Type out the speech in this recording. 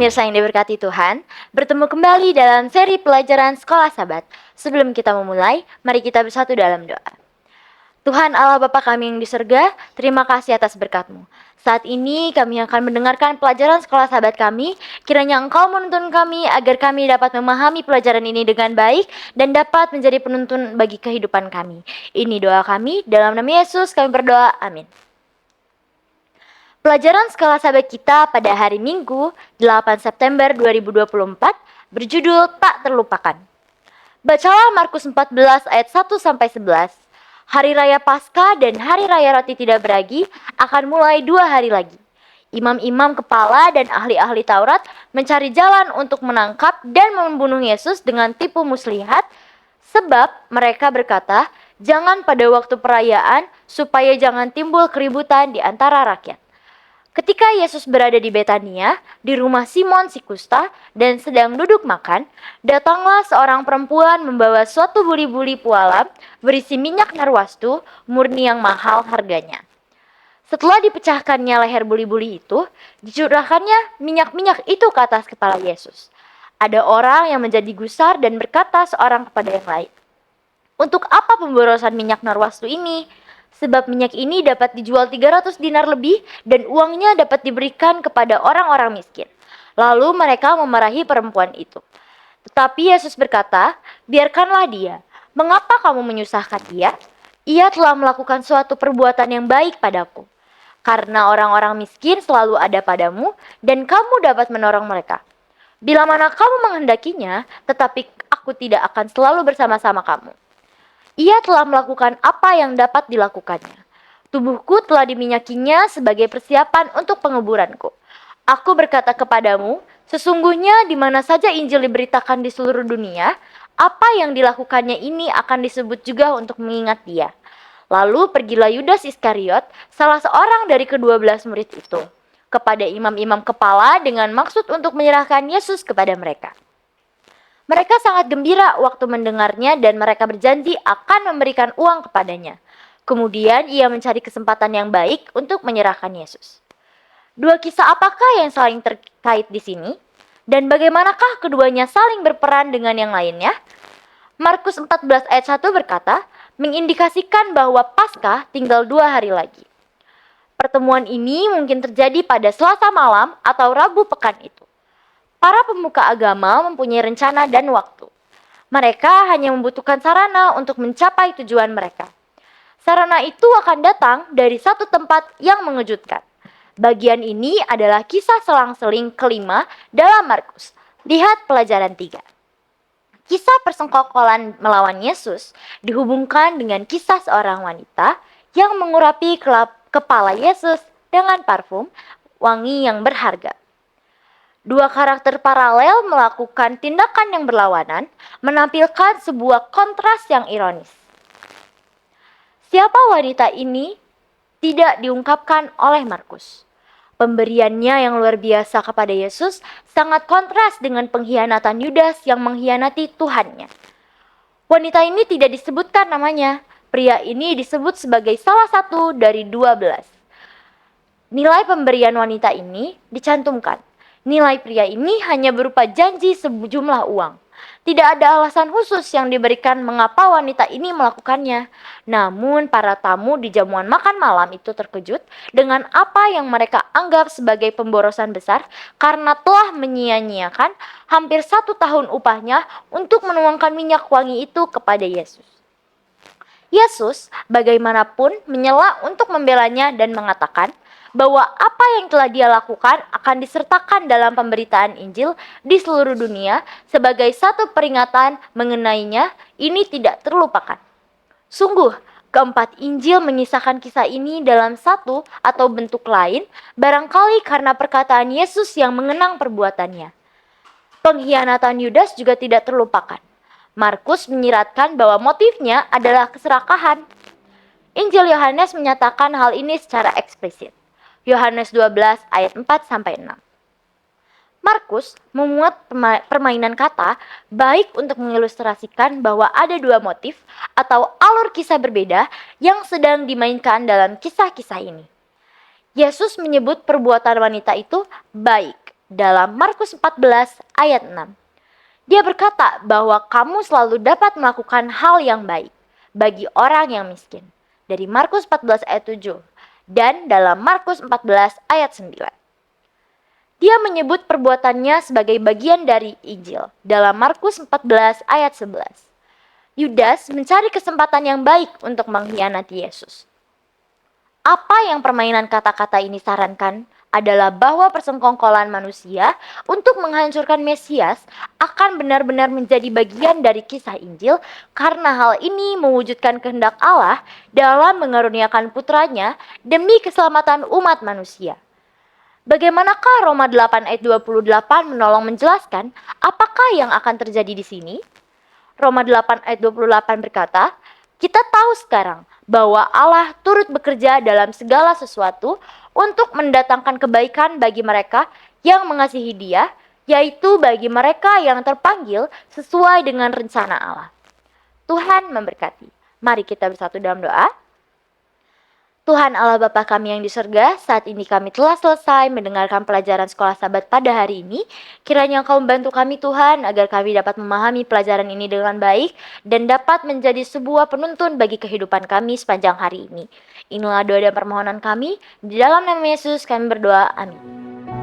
pemirsa yang diberkati Tuhan, bertemu kembali dalam seri pelajaran Sekolah Sabat. Sebelum kita memulai, mari kita bersatu dalam doa. Tuhan Allah Bapa kami yang di surga, terima kasih atas berkat-Mu. Saat ini kami akan mendengarkan pelajaran Sekolah Sabat kami. Kiranya Engkau menuntun kami agar kami dapat memahami pelajaran ini dengan baik dan dapat menjadi penuntun bagi kehidupan kami. Ini doa kami, dalam nama Yesus kami berdoa, amin. Pelajaran Sekolah Sabat kita pada hari Minggu 8 September 2024 berjudul Tak Terlupakan. Bacalah Markus 14 ayat 1-11. Hari Raya Paskah dan Hari Raya Roti Tidak Beragi akan mulai 2 hari lagi. Imam-imam kepala dan ahli-ahli Taurat mencari jalan untuk menangkap dan membunuh Yesus dengan tipu muslihat, sebab mereka berkata, jangan pada waktu perayaan supaya jangan timbul keributan di antara rakyat. Ketika Yesus berada di Betania, di rumah Simon si kusta, dan sedang duduk makan, datanglah seorang perempuan membawa suatu buli-buli pualam berisi minyak narwastu murni yang mahal harganya. Setelah dipecahkannya leher buli-buli itu, dicurahkannya minyak-minyak itu ke atas kepala Yesus. Ada orang yang menjadi gusar dan berkata seorang kepada yang lain, "Untuk apa pemborosan minyak narwastu ini? Sebab minyak ini dapat dijual 300 dinar lebih dan uangnya dapat diberikan kepada orang-orang miskin." Lalu mereka memarahi perempuan itu. Tetapi Yesus berkata, "Biarkanlah dia. Mengapa kamu menyusahkan dia? Ia telah melakukan suatu perbuatan yang baik padaku. Karena orang-orang miskin selalu ada padamu dan kamu dapat menolong mereka. Bila mana kamu menghendakinya, tetapi aku tidak akan selalu bersama-sama kamu. Ia telah melakukan apa yang dapat dilakukannya. Tubuhku telah diminyakinya sebagai persiapan untuk penguburanku. Aku berkata kepadamu, sesungguhnya di mana saja Injil diberitakan di seluruh dunia, apa yang dilakukannya ini akan disebut juga untuk mengingat dia." Lalu pergilah Yudas Iskariot, salah seorang dari ke-12 murid itu, kepada imam-imam kepala dengan maksud untuk menyerahkan Yesus kepada mereka. Mereka sangat gembira waktu mendengarnya dan mereka berjanji akan memberikan uang kepadanya. Kemudian ia mencari kesempatan yang baik untuk menyerahkan Yesus. Dua kisah apakah yang saling terkait di sini? Dan bagaimanakah keduanya saling berperan dengan yang lainnya? Markus 14 ayat 1 berkata, mengindikasikan bahwa Paskah tinggal 2 hari lagi. Pertemuan ini mungkin terjadi pada Selasa malam atau Rabu pekan itu. Para pemuka agama mempunyai rencana dan waktu. Mereka hanya membutuhkan sarana untuk mencapai tujuan mereka. Sarana itu akan datang dari satu tempat yang mengejutkan. Bagian ini adalah kisah selang-seling kelima dalam Markus. Lihat pelajaran 3. Kisah persengkokolan melawan Yesus dihubungkan dengan kisah seorang wanita yang mengurapi kepala Yesus dengan parfum wangi yang berharga. Dua karakter paralel melakukan tindakan yang berlawanan, menampilkan sebuah kontras yang ironis. Siapa wanita ini tidak diungkapkan oleh Markus. Pemberiannya yang luar biasa kepada Yesus sangat kontras dengan pengkhianatan Yudas yang mengkhianati Tuhannya. Wanita ini tidak disebutkan namanya. Pria ini disebut sebagai salah satu dari 12. Nilai pemberian wanita ini dicantumkan. Nilai pria ini hanya berupa janji sejumlah uang. Tidak ada alasan khusus yang diberikan mengapa wanita ini melakukannya. Namun para tamu di jamuan makan malam itu terkejut dengan apa yang mereka anggap sebagai pemborosan besar karena telah menyia-nyiakan hampir 1 tahun upahnya untuk menuangkan minyak wangi itu kepada Yesus. Yesus bagaimanapun menyela untuk membelanya dan mengatakan bahwa apa yang telah dia lakukan akan disertakan dalam pemberitaan Injil di seluruh dunia sebagai satu peringatan mengenainya. Ini tidak terlupakan. Sungguh, keempat Injil mengisahkan kisah ini dalam satu atau bentuk lain, barangkali karena perkataan Yesus yang mengenang perbuatannya. Pengkhianatan Yudas juga tidak terlupakan. Markus menyiratkan bahwa motifnya adalah keserakahan. Injil Yohanes menyatakan hal ini secara eksplisit. Yohanes 12 ayat 4-6. Markus memuat permainan kata baik untuk mengilustrasikan bahwa ada 2 motif atau alur kisah berbeda yang sedang dimainkan dalam kisah-kisah ini. Yesus menyebut perbuatan wanita itu baik. dalam Markus 14 ayat 6. Dia berkata bahwa kamu selalu dapat melakukan hal yang baik bagi orang yang miskin. Dari Markus 14 ayat 7 dan dalam Markus 14 ayat 9. Dia menyebut perbuatannya sebagai bagian dari Injil dalam Markus 14 ayat 11. Yudas mencari kesempatan yang baik untuk mengkhianati Yesus. Apa yang permainan kata-kata ini sarankan adalah bahwa persengkongkolan manusia untuk menghancurkan Mesias akan benar-benar menjadi bagian dari kisah Injil karena hal ini mewujudkan kehendak Allah dalam mengaruniakan putranya demi keselamatan umat manusia. Bagaimanakah Roma 8 ayat 28 menolong menjelaskan apakah yang akan terjadi di sini? Roma 8 ayat 28 berkata, kita tahu sekarang bahwa Allah turut bekerja dalam segala sesuatu untuk mendatangkan kebaikan bagi mereka yang mengasihi Dia, yaitu bagi mereka yang terpanggil sesuai dengan rencana Allah. Tuhan memberkati. Mari kita bersatu dalam doa. Tuhan Allah Bapa kami yang di surga, saat ini kami telah selesai mendengarkan pelajaran sekolah Sabat pada hari ini. Kiranya Engkau membantu kami Tuhan, agar kami dapat memahami pelajaran ini dengan baik dan dapat menjadi sebuah penuntun bagi kehidupan kami sepanjang hari ini. Inilah doa dan permohonan kami, di dalam nama Yesus kami berdoa, amin.